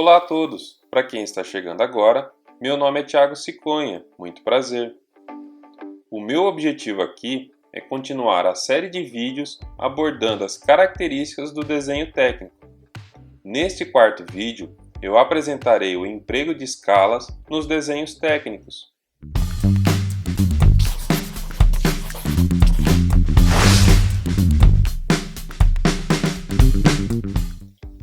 Olá a todos! Para quem está chegando agora, meu nome é Thiago Ciconha, muito prazer. O meu objetivo aqui é continuar a série de vídeos abordando as características do desenho técnico. Neste quarto vídeo, eu apresentarei o emprego de escalas nos desenhos técnicos.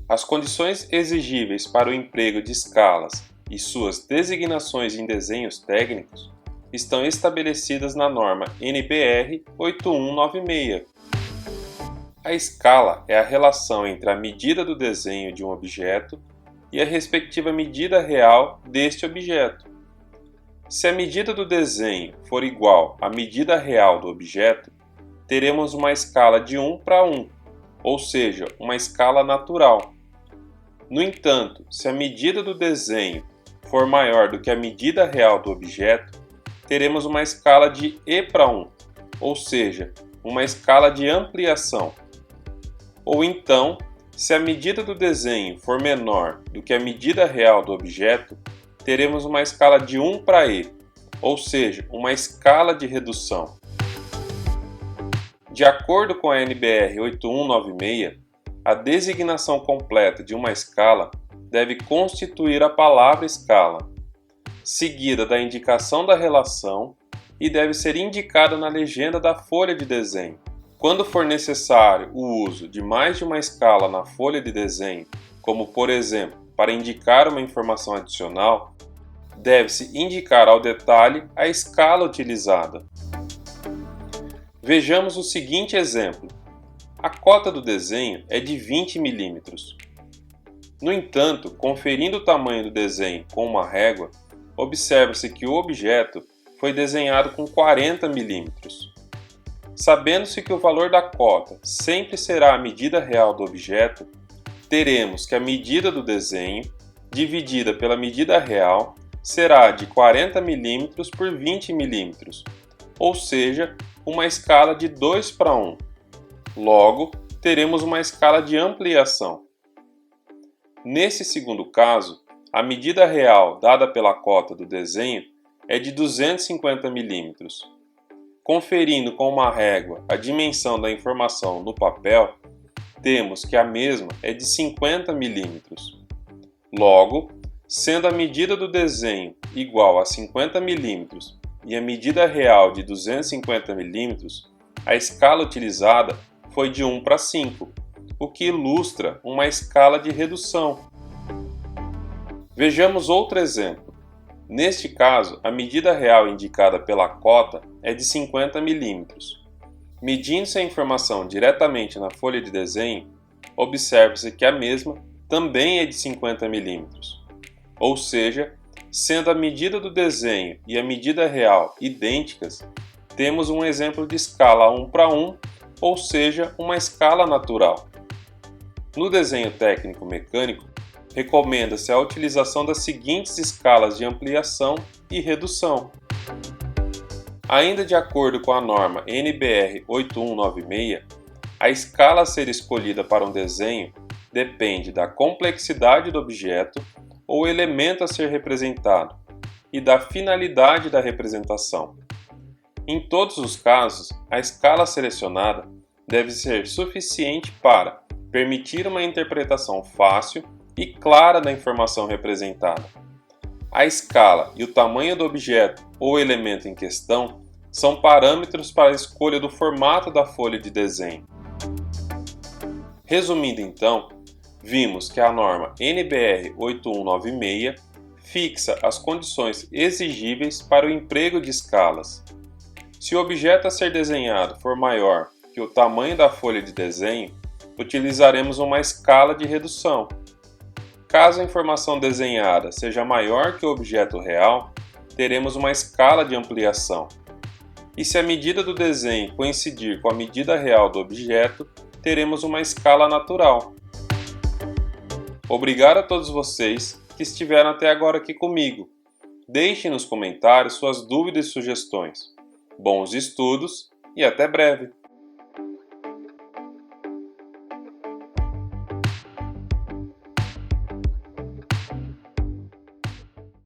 As condições exigíveis para o emprego de escalas e suas designações em desenhos técnicos estão estabelecidas na norma NBR 8196. A escala é a relação entre a medida do desenho de um objeto e a respectiva medida real deste objeto. Se a medida do desenho for igual à medida real do objeto, teremos uma escala de 1 para 1, ou seja, uma escala natural. No entanto, se a medida do desenho for maior do que a medida real do objeto, teremos uma escala de E para 1, ou seja, uma escala de ampliação. Ou então, se a medida do desenho for menor do que a medida real do objeto, teremos uma escala de 1 para E, ou seja, uma escala de redução. De acordo com a NBR 8196, a designação completa de uma escala deve constituir a palavra escala, seguida da indicação da relação e deve ser indicada na legenda da folha de desenho. Quando for necessário o uso de mais de uma escala na folha de desenho, como por exemplo, para indicar uma informação adicional, deve-se indicar ao detalhe a escala utilizada. Vejamos o seguinte exemplo. A cota do desenho é de 20 mm. No entanto, conferindo o tamanho do desenho com uma régua, observa-se que o objeto foi desenhado com 40 mm. Sabendo-se que o valor da cota sempre será a medida real do objeto, teremos que a medida do desenho, dividida pela medida real, será de 40 mm por 20 mm, ou seja, uma escala de 2 para 1. Logo, teremos uma escala de ampliação. Nesse segundo caso, a medida real dada pela cota do desenho é de 250 mm. Conferindo com uma régua a dimensão da informação no papel, temos que a mesma é de 50 mm. Logo, sendo a medida do desenho igual a 50 mm e a medida real de 250 mm, a escala utilizada foi de 1 para 5, o que ilustra uma escala de redução. Vejamos outro exemplo. Neste caso, a medida real indicada pela cota é de 50 mm. Medindo-se a informação diretamente na folha de desenho, observa-se que a mesma também é de 50 mm. Ou seja, sendo a medida do desenho e a medida real idênticas, temos um exemplo de escala 1 para 1, ou seja, uma escala natural. No desenho técnico mecânico, recomenda-se a utilização das seguintes escalas de ampliação e redução. Ainda de acordo com a norma NBR 8196, a escala a ser escolhida para um desenho depende da complexidade do objeto ou elemento a ser representado e da finalidade da representação. Em todos os casos, a escala selecionada deve ser suficiente para permitir uma interpretação fácil e clara da informação representada. A escala e o tamanho do objeto ou elemento em questão são parâmetros para a escolha do formato da folha de desenho. Resumindo então, vimos que a norma NBR 8196 fixa as condições exigíveis para o emprego de escalas. Se o objeto a ser desenhado for maior que o tamanho da folha de desenho, utilizaremos uma escala de redução. Caso a informação desenhada seja maior que o objeto real, teremos uma escala de ampliação. E se a medida do desenho coincidir com a medida real do objeto, teremos uma escala natural. Obrigado a todos vocês que estiveram até agora aqui comigo. Deixem nos comentários suas dúvidas e sugestões. Bons estudos e até breve!